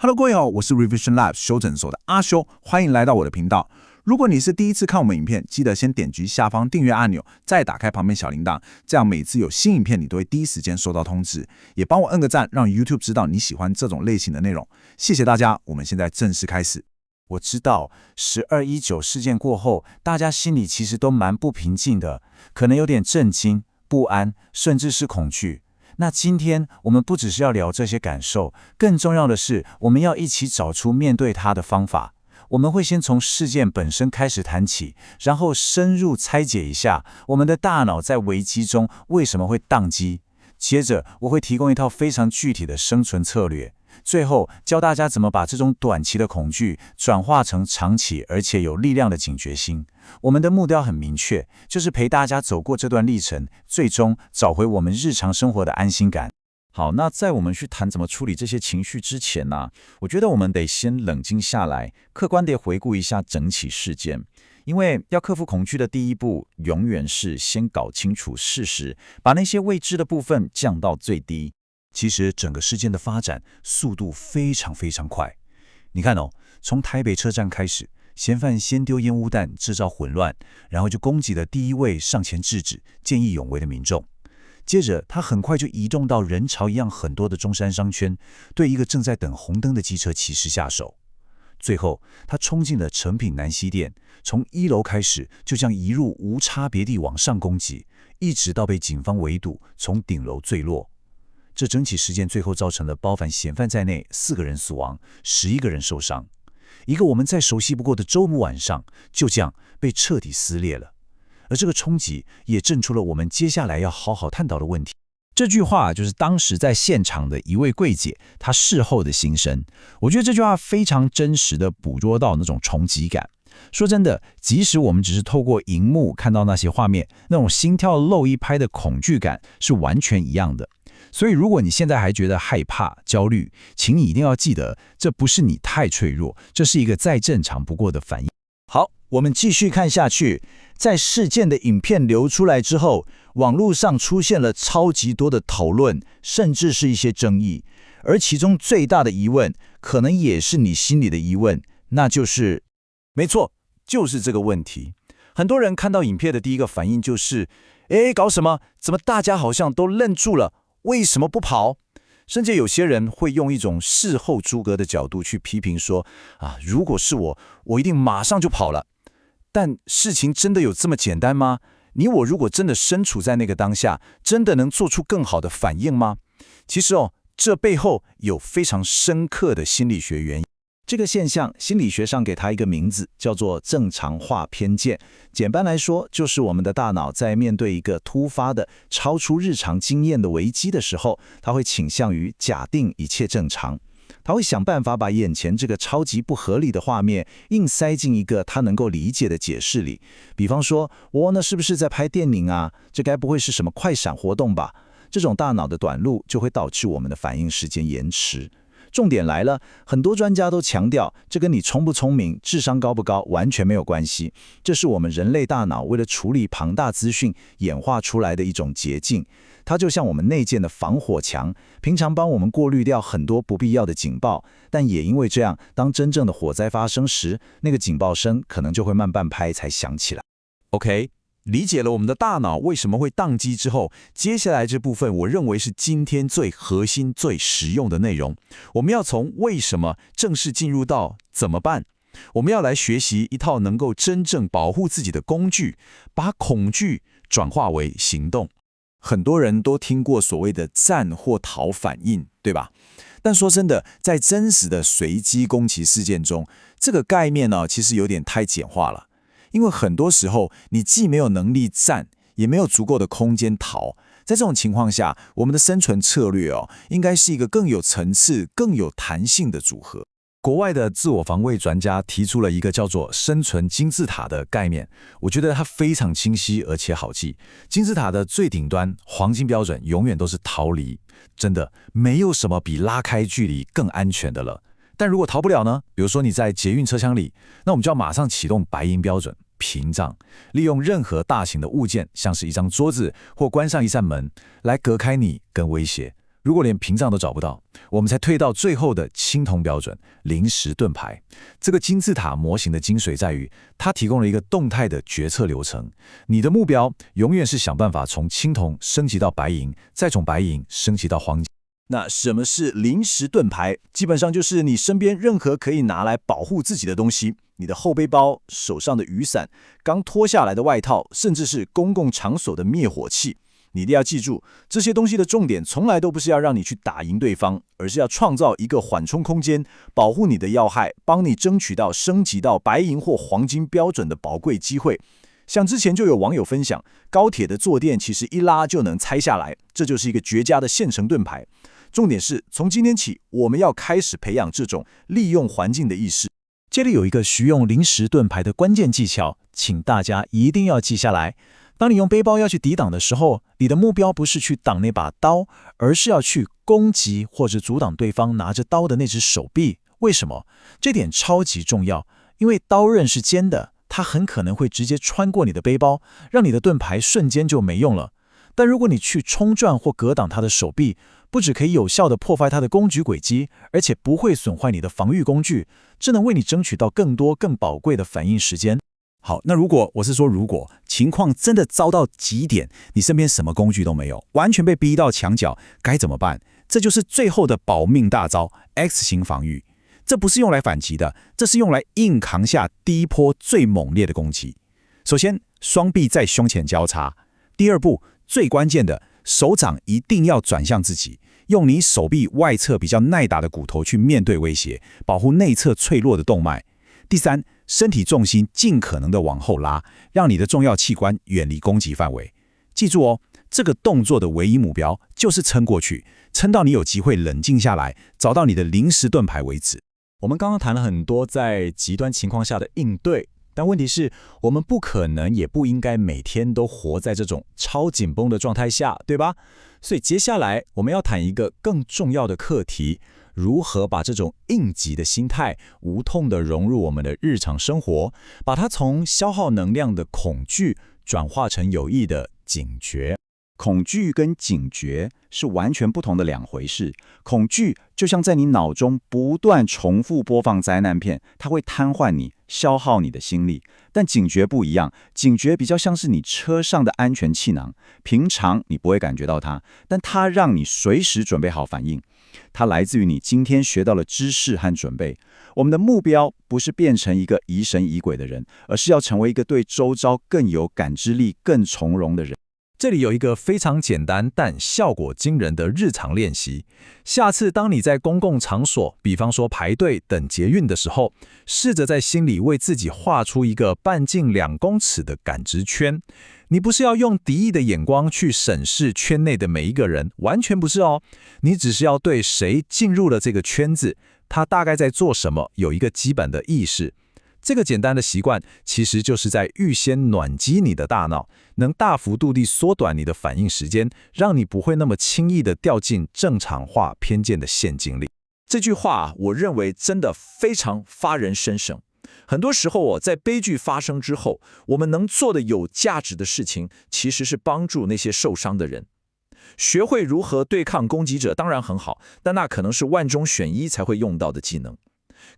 Hello， 各位好，我是 Revision Lab 修整所的阿修，欢迎来到我的频道。如果你是第一次看我们影片，记得先点击下方订阅按钮，再打开旁边小铃铛，这样每次有新影片你都会第一时间收到通知。也帮我按个赞，让 YouTube 知道你喜欢这种类型的内容。谢谢大家，我们现在正式开始。我知道12.19事件过后，大家心里其实都蛮不平静的，可能有点震惊、不安，甚至是恐惧。那今天我们不只是要聊这些感受，更重要的是，我们要一起找出面对它的方法。我们会先从事件本身开始谈起，然后深入拆解一下我们的大脑在危机中为什么会宕机。接着，我会提供一套非常具体的生存策略。最后教大家怎么把这种短期的恐惧转化成长期而且有力量的警觉心。我们的目标很明确，就是陪大家走过这段历程，最终找回我们日常生活的安心感。好，那在我们去谈怎么处理这些情绪之前呢，我觉得我们得先冷静下来，客观地回顾一下整起事件。因为要克服恐惧的第一步，永远是先搞清楚事实，把那些未知的部分降到最低。其实整个事件的发展速度非常快。你看哦，从台北车站开始，嫌犯先丢烟雾弹制造混乱，然后就攻击了第一位上前制止、见义勇为的民众。接着他很快就移动到人潮一样很多的中山商圈，对一个正在等红灯的机车骑士下手。最后他冲进了诚品南西店，从1楼开始就这样一路无差别地往上攻击，一直到被警方围堵，从顶楼坠落。这整起事件最后造成了包含嫌犯在内4个人死亡，11个人受伤。一个我们再熟悉不过的周五晚上，就这样被彻底撕裂了。而这个冲击也震出了我们接下来要好好探讨的问题。这句话就是当时在现场的一位柜姐，她事后的心声。我觉得这句话非常真实地捕捉到那种冲击感。说真的，即使我们只是透过荧幕看到那些画面，那种心跳漏一拍的恐惧感是完全一样的。所以如果你现在还觉得害怕、焦虑，请你一定要记得，这不是你太脆弱，这是一个再正常不过的反应。好，我们继续看下去。在事件的影片流出来之后，网络上出现了超级多的讨论，甚至是一些争议。而其中最大的疑问，可能也是你心里的疑问，那就是，没错，就是这个问题。很多人看到影片的第一个反应就是，搞什么？怎么大家好像都愣住了？为什么不跑？甚至有些人会用一种事后诸葛的角度去批评说，如果是我一定马上就跑了。但事情真的有这么简单吗？你我如果真的身处在那个当下，真的能做出更好的反应吗？其实这背后有非常深刻的心理学原因。这个现象，心理学上给它一个名字，叫做正常化偏见。简单来说，就是我们的大脑在面对一个突发的、超出日常经验的危机的时候，它会倾向于假定一切正常。他会想办法把眼前这个超级不合理的画面硬塞进一个他能够理解的解释里。比方说，那是不是在拍电影啊？这该不会是什么快闪活动吧？这种大脑的短路就会导致我们的反应时间延迟。重点来了，很多专家都强调，这跟你聪不聪明、智商高不高完全没有关系。这是我们人类大脑为了处理庞大资讯演化出来的一种捷径。它就像我们内建的防火墙，平常帮我们过滤掉很多不必要的警报，但也因为这样，当真正的火灾发生时，那个警报声可能就会慢半拍才响起来。OK， 理解了我们的大脑为什么会宕机之后，接下来这部分我认为是今天最核心、最实用的内容。我们要从为什么正式进入到怎么办。我们要来学习一套能够真正保护自己的工具，把恐惧转化为行动。很多人都听过所谓的战或逃反应，对吧？但说真的，在真实的随机攻击事件中，这个概念其实有点太简化了。因为很多时候，你既没有能力战，也没有足够的空间逃。在这种情况下，我们的生存策略应该是一个更有层次、更有弹性的组合。国外的自我防卫专家提出了一个叫做生存金字塔的概念，我觉得它非常清晰而且好记。金字塔的最顶端，黄金标准永远都是逃离，真的没有什么比拉开距离更安全的了。但如果逃不了呢？比如说你在捷运车厢里，那我们就要马上启动白银标准屏障，利用任何大型的物件，像是一张桌子或关上一扇门，来隔开你跟威胁。如果连屏障都找不到，我们才退到最后的青铜标准临时盾牌。这个金字塔模型的精髓在于，它提供了一个动态的决策流程。你的目标永远是想办法从青铜升级到白银，再从白银升级到黄金。那什么是临时盾牌？基本上就是你身边任何可以拿来保护自己的东西，你的后背包、手上的雨伞、刚脱下来的外套，甚至是公共场所的灭火器。你一定要记住，这些东西的重点从来都不是要让你去打赢对方，而是要创造一个缓冲空间，保护你的要害，帮你争取到升级到白银或黄金标准的宝贵机会。像之前就有网友分享，高铁的坐垫其实一拉就能拆下来，这就是一个绝佳的现成盾牌。重点是，从今天起，我们要开始培养这种利用环境的意识。这里有一个徐用临时盾牌的关键技巧，请大家一定要记下来。当你用背包要去抵挡的时候，你的目标不是去挡那把刀，而是要去攻击或者阻挡对方拿着刀的那只手臂。为什么？这点超级重要，因为刀刃是尖的，它很可能会直接穿过你的背包，让你的盾牌瞬间就没用了。但如果你去冲撞或格挡他的手臂，不只可以有效地破坏他的攻击轨迹，而且不会损坏你的防御工具，这能为你争取到更多更宝贵的反应时间。好，那如果情况真的糟到极点，你身边什么工具都没有，完全被逼到墙角，该怎么办？这就是最后的保命大招 X 型防御。这不是用来反击的，这是用来硬扛下第一波最猛烈的攻击。首先，双臂在胸前交叉。第二步，最关键的，手掌一定要转向自己，用你手臂外侧比较耐打的骨头去面对威胁，保护内侧脆弱的动脉。第三，身体重心尽可能的往后拉，让你的重要器官远离攻击范围。记住哦，这个动作的唯一目标就是撑过去，撑到你有机会冷静下来，找到你的临时盾牌为止。我们刚刚谈了很多在极端情况下的应对，但问题是，我们不可能也不应该每天都活在这种超紧绷的状态下，对吧？所以接下来我们要谈一个更重要的课题，如何把这种应急的心态无痛地融入我们的日常生活，把它从消耗能量的恐惧转化成有益的警觉。恐惧跟警觉是完全不同的两回事。恐惧就像在你脑中不断重复播放灾难片，它会瘫痪你，消耗你的心力。但警觉不一样，警觉比较像是你车上的安全气囊，平常你不会感觉到它，但它让你随时准备好反应。它来自于你今天学到的知识和准备。我们的目标不是变成一个疑神疑鬼的人，而是要成为一个对周遭更有感知力、更从容的人。这里有一个非常简单但效果惊人的日常练习。下次当你在公共场所，比方说排队等捷运的时候，试着在心里为自己画出一个半径2公尺的感知圈。你不是要用敌意的眼光去审视圈内的每一个人，完全不是哦。你只是要对谁进入了这个圈子，他大概在做什么，有一个基本的意识。这个简单的习惯，其实就是在预先暖机你的大脑，能大幅度地缩短你的反应时间，让你不会那么轻易地掉进正常化偏见的陷阱里。这句话我认为真的非常发人深省。很多时候在悲剧发生之后，我们能做的有价值的事情，其实是帮助那些受伤的人。学会如何对抗攻击者当然很好，但那可能是万中选一才会用到的技能。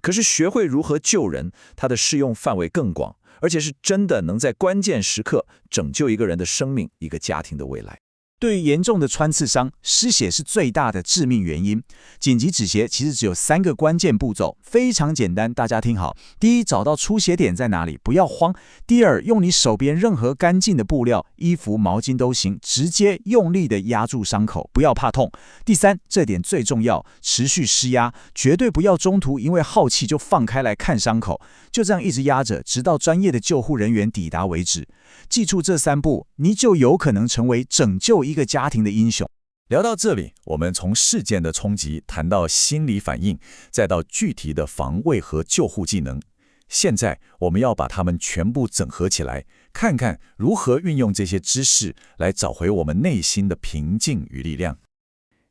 可是学会如何救人，它的适用范围更广，而且是真的能在关键时刻拯救一个人的生命、一个家庭的未来。对于严重的穿刺伤，失血是最大的致命原因。紧急止血其实只有3个关键步骤，非常简单，大家听好。第一，找到出血点在哪里，不要慌。第二，用你手边任何干净的布料、衣服、毛巾都行，直接用力的压住伤口，不要怕痛。第三，这点最重要，持续施压，绝对不要中途因为好奇就放开来看伤口，就这样一直压着，直到专业的救护人员抵达为止。记住这3步，你就有可能成为拯救一个家庭的英雄。聊到这里，我们从事件的冲击谈到心理反应，再到具体的防卫和救护技能。现在我们要把它们全部整合起来，看看如何运用这些知识来找回我们内心的平静与力量。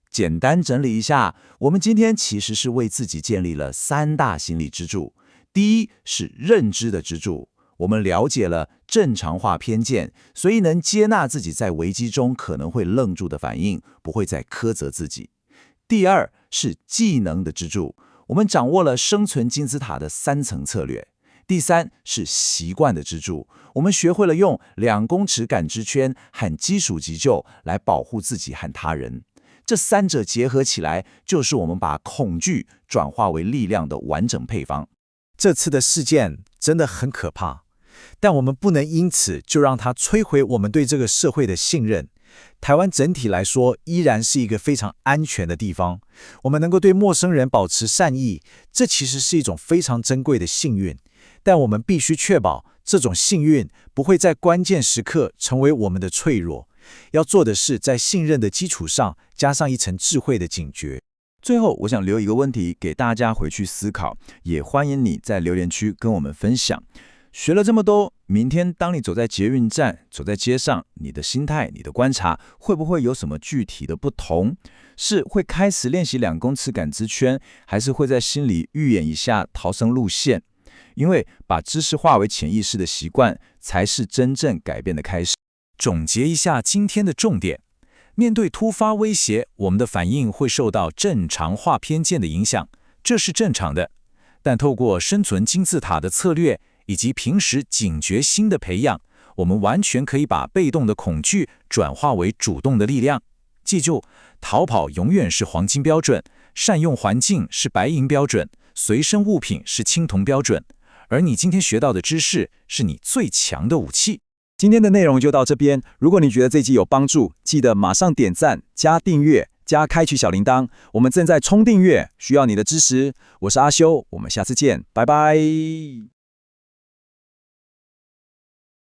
简单整理一下，我们今天其实是为自己建立了3大心理支柱。第一是认知的支柱，我们了解了正常化偏见，所以能接纳自己在危机中可能会愣住的反应，不会再苛责自己。第二是技能的支柱，我们掌握了生存金字塔的3层策略。第三是习惯的支柱，我们学会了用2公尺感知圈和基础急救来保护自己和他人。这3者结合起来，就是我们把恐惧转化为力量的完整配方。这次的事件真的很可怕，但我们不能因此就让它摧毁我们对这个社会的信任。台湾整体来说依然是一个非常安全的地方，我们能够对陌生人保持善意，这其实是一种非常珍贵的幸运。但我们必须确保这种幸运不会在关键时刻成为我们的脆弱。要做的是在信任的基础上加上一层智慧的警觉。最后，我想留一个问题给大家回去思考，也欢迎你在留言区跟我们分享。学了这么多，明天当你走在捷运站、走在街上，你的心态、你的观察会不会有什么具体的不同？是会开始练习2公尺感知圈，还是会在心里预演一下逃生路线？因为把知识化为潜意识的习惯，才是真正改变的开始。总结一下今天的重点：面对突发威胁，我们的反应会受到正常化偏见的影响，这是正常的。但透过生存金字塔的策略以及平时警觉心的培养，我们完全可以把被动的恐惧转化为主动的力量。记住，逃跑永远是黄金标准，善用环境是白银标准，随身物品是青铜标准。而你今天学到的知识是你最强的武器。今天的内容就到这边，如果你觉得这集有帮助，记得马上点赞、加订阅、加开启小铃铛。我们正在冲订阅，需要你的支持。我是阿修，我们下次见，拜拜。